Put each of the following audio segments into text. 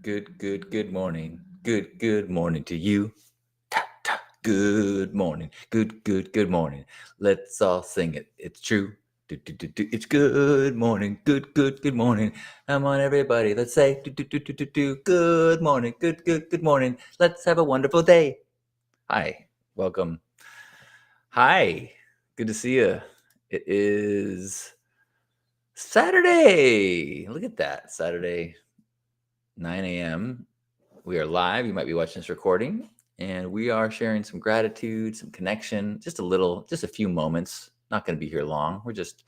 Good morning. Good morning to you. Good morning. Good morning. Let's all sing it. It's true. It's good morning. Good morning. Come on, everybody. Let's say good morning. Good morning. Let's have a wonderful day. Hi. Welcome. Hi. Good to see you. It is Saturday. Look at that. Saturday, 9 a.m. We are live. You might be watching this recording, and we are sharing some gratitude, some connection, just a few moments. Not going to be here long. We're just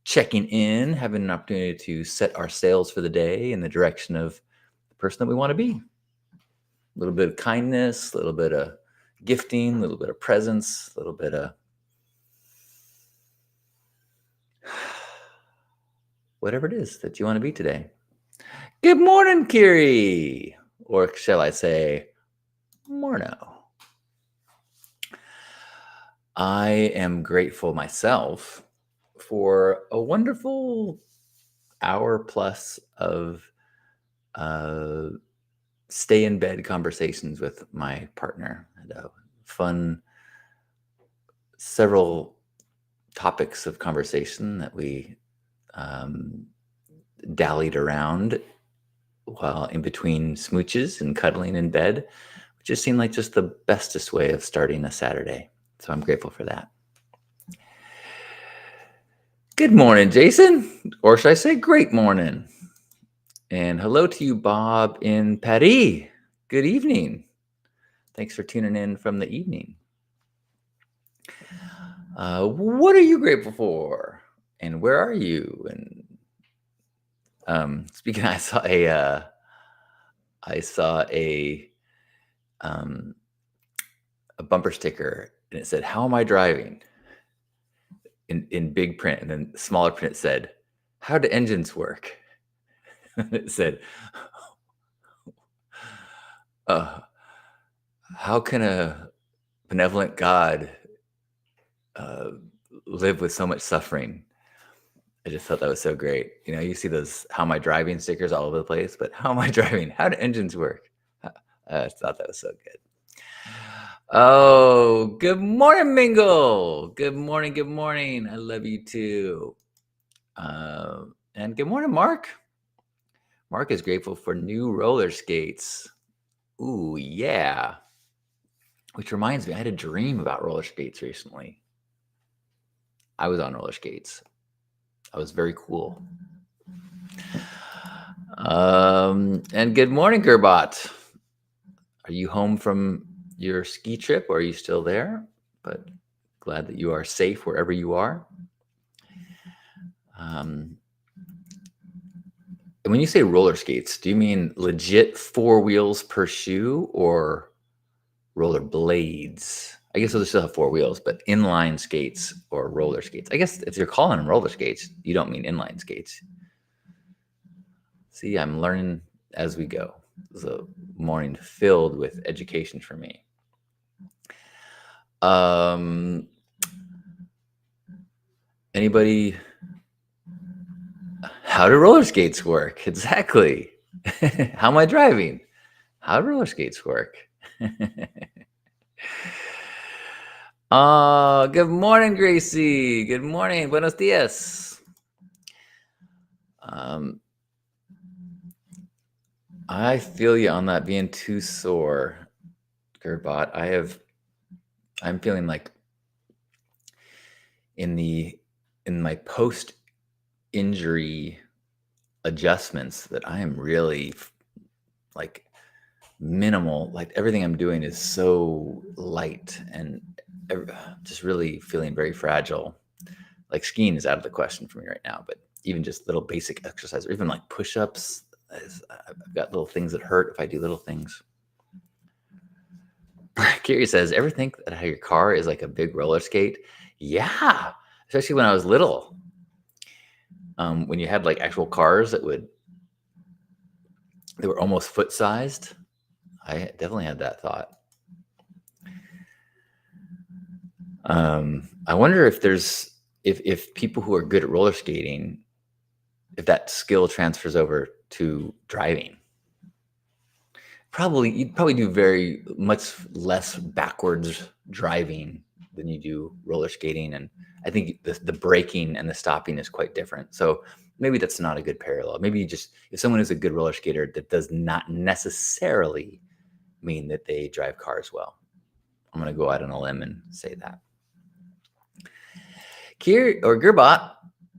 checking in, having an opportunity to set our sails for the day in the direction of the person that we want to be. A little bit of kindness, a little bit of gifting, a little bit of presence, a little bit of whatever it is that you want to be today. Good morning, Kiri. Or shall I say, Morno. I am grateful myself for a wonderful hour plus of stay in bed conversations with my partner. And fun, several topics of conversation that we dallied around while in between smooches and cuddling in bed, which just seemed like just the bestest way of starting a Saturday. So I'm grateful for that. Good morning, Jason. Or should I say great morning? And hello to you, Bob in Paris. Good evening. Thanks for tuning in from the evening. What are you grateful for? And where are you? And speaking, I saw a bumper sticker, and it said, "How am I driving?" in big print, and then smaller print it said, "How do engines work?" It said, "How can a benevolent God live with so much suffering?" I just thought that was so great. You know, you see those "How am I driving" stickers all over the place, but how am I driving? How do engines work? I thought that was so good. Oh, good morning, Mingle. Good morning. I love you too. And good morning, Mark. Mark is grateful for new roller skates. Ooh, yeah. Which reminds me, I had a dream about roller skates recently. I was on roller skates. I was very cool. And good morning, Gerbot. Are you home from your ski trip, or are you still there? But glad that you are safe wherever you are. And when you say roller skates, do you mean legit 4 wheels per shoe or roller blades? I guess they'll still have 4 wheels, but inline skates or roller skates. I guess if you're calling them roller skates, you don't mean inline skates. See, I'm learning as we go. It was a morning filled with education for me. Anybody? How do roller skates work? Exactly. How am I driving? How do roller skates work? Good morning, Gracie. Good morning. Buenos dias. I feel you on that being too sore, Gerbot. I'm feeling like in my post injury adjustments that I am really like minimal. Like everything I'm doing is so light and just really feeling very fragile. Like skiing is out of the question for me right now, but even just little basic exercise or even like push-ups, I've got little things that hurt if I do little things. Kiri says, ever think that how your car is like a big roller skate? Yeah, especially when I was little. When you had like actual cars that were almost foot-sized, I definitely had that thought. I wonder if if people who are good at roller skating, if that skill transfers over to driving. you'd probably do very much less backwards driving than you do roller skating. And I think the braking and the stopping is quite different. So maybe that's not a good parallel. Maybe if someone is a good roller skater, that does not necessarily mean that they drive cars well. I'm going to go out on a limb and say that. Gerbot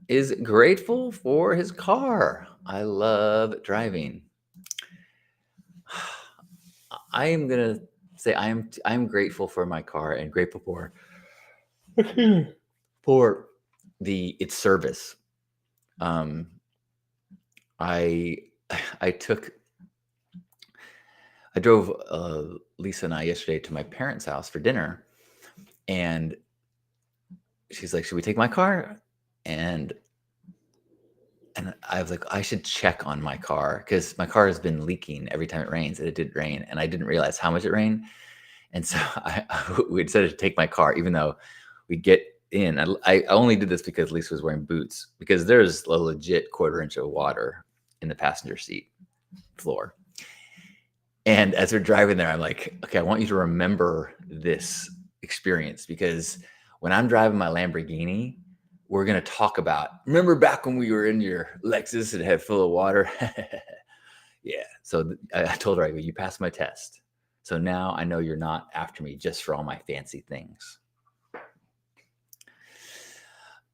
is grateful for his car. I love driving. I am gonna say I'm grateful for my car and grateful for for its service. I I took I drove Lisa and I yesterday to my parents' house for dinner, and she's like, "Should we take my car?" And I was like, I should check on my car because my car has been leaking every time it rains, and it did rain, and I didn't realize how much it rained. And so we decided to take my car, even though we get in. I only did this because Lisa was wearing boots, because there's a legit 1/4 inch of water in the passenger seat floor. And as we're driving there, I'm like, okay, I want you to remember this experience, because when I'm driving my Lamborghini, we're going to talk about, remember back when we were in your Lexus and it had full of water? Yeah. So I told her, I go, you passed my test. So now I know you're not after me just for all my fancy things.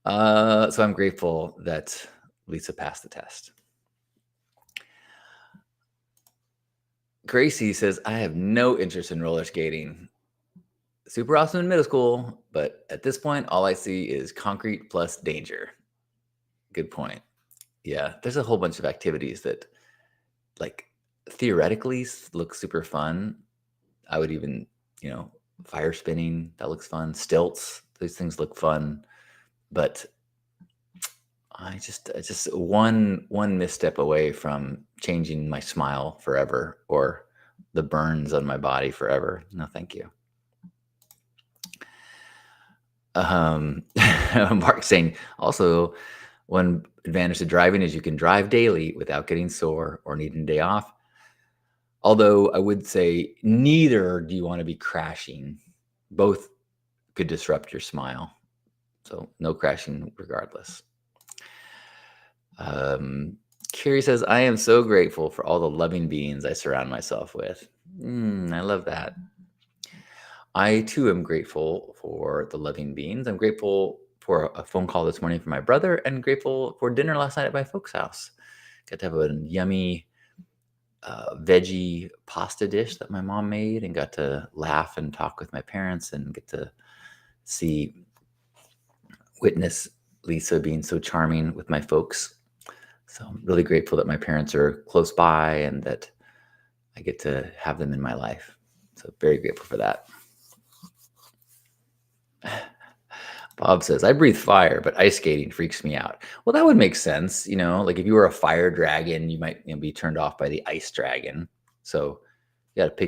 So I'm grateful that Lisa passed the test. Gracie says, I have no interest in roller skating. Super awesome in middle school, but at this point, all I see is concrete plus danger. Good point. Yeah, there's a whole bunch of activities that, like, theoretically look super fun. I would even, fire spinning, that looks fun. Stilts, these things look fun. But I just one misstep away from changing my smile forever, or the burns on my body forever. No, thank you. Mark saying also, one advantage to driving is you can drive daily without getting sore or needing a day off. Although I would say neither do you want to be crashing. Both could disrupt your smile. So no crashing regardless. Carrie says, I am so grateful for all the loving beings I surround myself with. I love that. I too am grateful for the loving beings. I'm grateful for a phone call this morning from my brother, and grateful for dinner last night at my folks' house. Got to have a yummy veggie pasta dish that my mom made, and got to laugh and talk with my parents, and get to witness Lisa being so charming with my folks. So I'm really grateful that my parents are close by and that I get to have them in my life. So very grateful for that. Bob says, I breathe fire, but ice skating freaks me out. Well, that would make sense. Like if you were a fire dragon, you might be turned off by the ice dragon. So you got to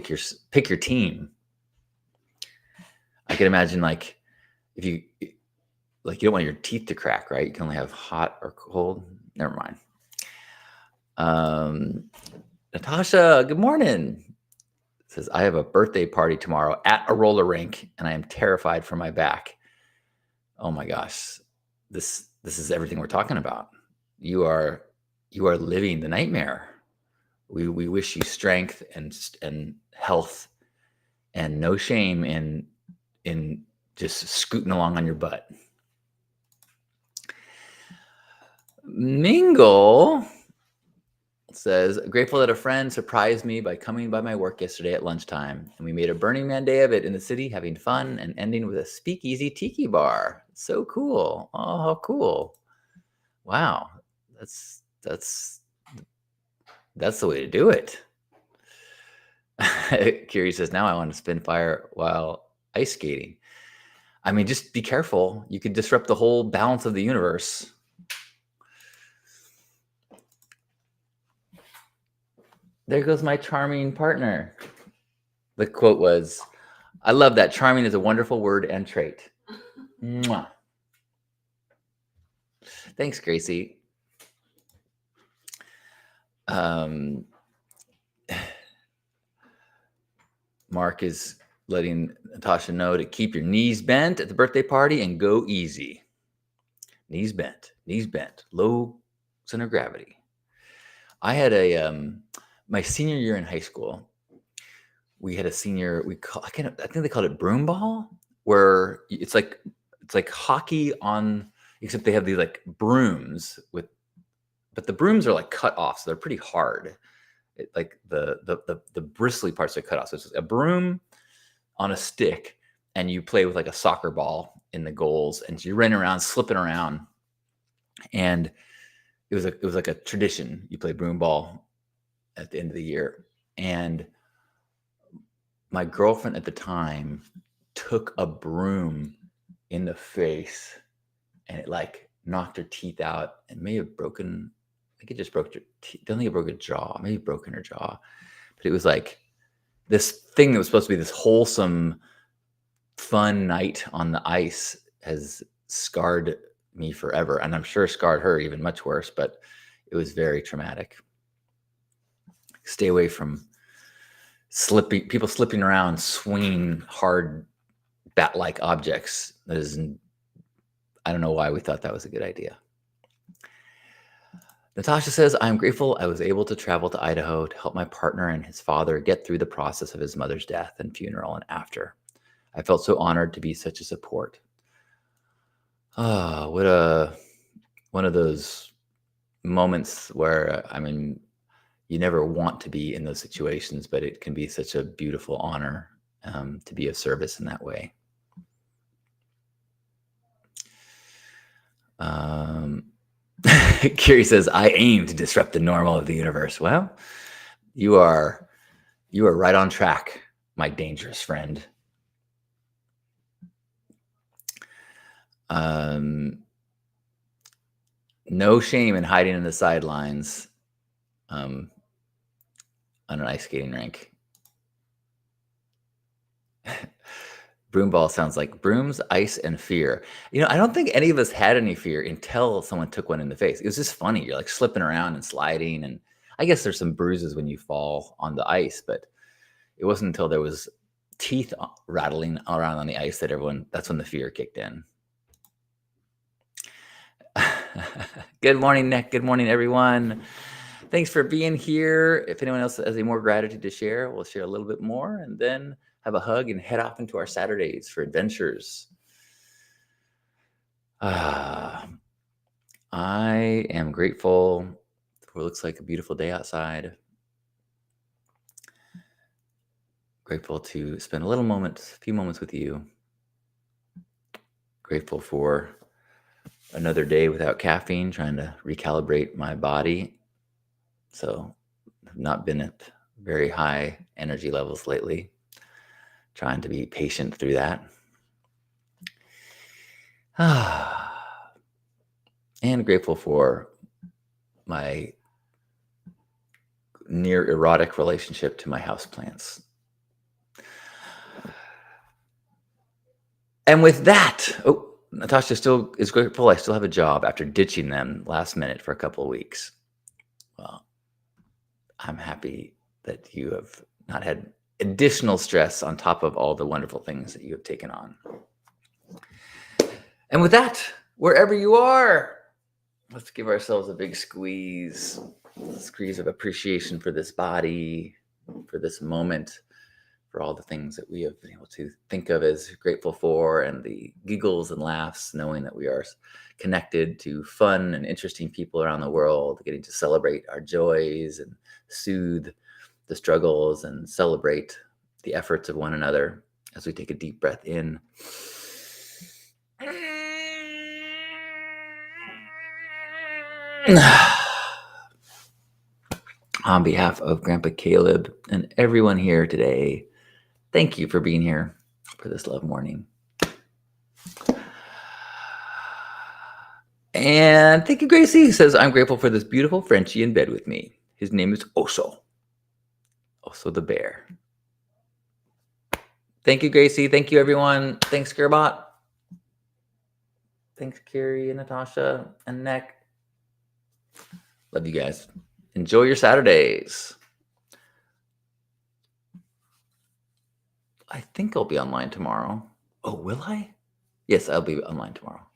pick your team. I can imagine, like, if you don't want your teeth to crack, right? You can only have hot or cold. Never mind. Natasha, good morning. Says, I have a birthday party tomorrow at a roller rink, and I am terrified for my back. Oh my gosh, this is everything we're talking about. You are living the nightmare. We wish you strength and health, and no shame in just scooting along on your butt. Mingle says, grateful that a friend surprised me by coming by my work yesterday at lunchtime, and we made a Burning Man day of it in the city, having fun and ending with a speakeasy tiki bar. So cool. Oh, how cool. Wow. That's the way to do it. Curie says, now I want to spin fire while ice skating. I mean, just be careful. You could disrupt the whole balance of the universe. There goes my charming partner. The quote was, I love that. Charming is a wonderful word and trait. Mwah. Thanks, Gracie. Mark is letting Natasha know to keep your knees bent at the birthday party and go easy. Knees bent, low center of gravity. I had my senior year in high school. We had a senior. I think they called it broom ball, where it's like hockey on, except they have these like brooms but the brooms are like cut off, so they're pretty hard. Like the bristly parts are cut off. So it's a broom on a stick, and you play with like a soccer ball in the goals, and so you run around, slipping around, and it was like a tradition. You play broom ball at the end of the year, and my girlfriend at the time took a broom in the face, and it like knocked her teeth out, and may have broken. I think it just broke her teeth. Don't think it broke her jaw. Maybe broken her jaw, but it was like this thing that was supposed to be this wholesome, fun night on the ice has scarred me forever, and I'm sure scarred her even much worse. But it was very traumatic. Stay away from people slipping around, swinging hard bat-like objects. I don't know why we thought that was a good idea. Natasha says, I'm grateful I was able to travel to Idaho to help my partner and his father get through the process of his mother's death and funeral and after. I felt so honored to be such a support. Ah, one of those moments where, you never want to be in those situations, but it can be such a beautiful honor to be of service in that way. Kiri says, I aim to disrupt the normal of the universe. Well, you are right on track, my dangerous friend. No shame in hiding in the sidelines on an ice skating rink. Broomball sounds like brooms, ice, and fear. I don't think any of us had any fear until someone took one in the face. It was just funny. You're like slipping around and sliding, and I guess there's some bruises when you fall on the ice, but it wasn't until there was teeth rattling around on the ice that's when the fear kicked in. Good morning, Nick. Good morning, everyone. Thanks for being here. If anyone else has any more gratitude to share, we'll share a little bit more and then have a hug and head off into our Saturdays for adventures. I am grateful for what looks like a beautiful day outside. Grateful to spend a few moments with you. Grateful for another day without caffeine, trying to recalibrate my body. So I've not been at very high energy levels lately. Trying to be patient through that. And grateful for my near erotic relationship to my houseplants. And with that, Natasha still is grateful I still have a job after ditching them last minute for a couple of weeks. Well, I'm happy that you have not had additional stress on top of all the wonderful things that you have taken on. And with that, wherever you are, let's give ourselves a big squeeze of appreciation for this body, for this moment, for all the things that we have been able to think of as grateful for, and the giggles and laughs, knowing that we are connected to fun and interesting people around the world, getting to celebrate our joys and soothe the struggles and celebrate the efforts of one another as we take a deep breath in. On behalf of Grandpa Caleb and everyone here today, thank you for being here for this love morning. And thank you, Gracie, who says, I'm grateful for this beautiful Frenchie in bed with me. His name is Oso the bear. Thank you, Gracie. Thank you, everyone. Thanks, Gerbot. Thanks, Carrie and Natasha and Nick. Love you guys. Enjoy your Saturdays. I think I'll be online tomorrow. Oh, will I? Yes, I'll be online tomorrow. Yeah.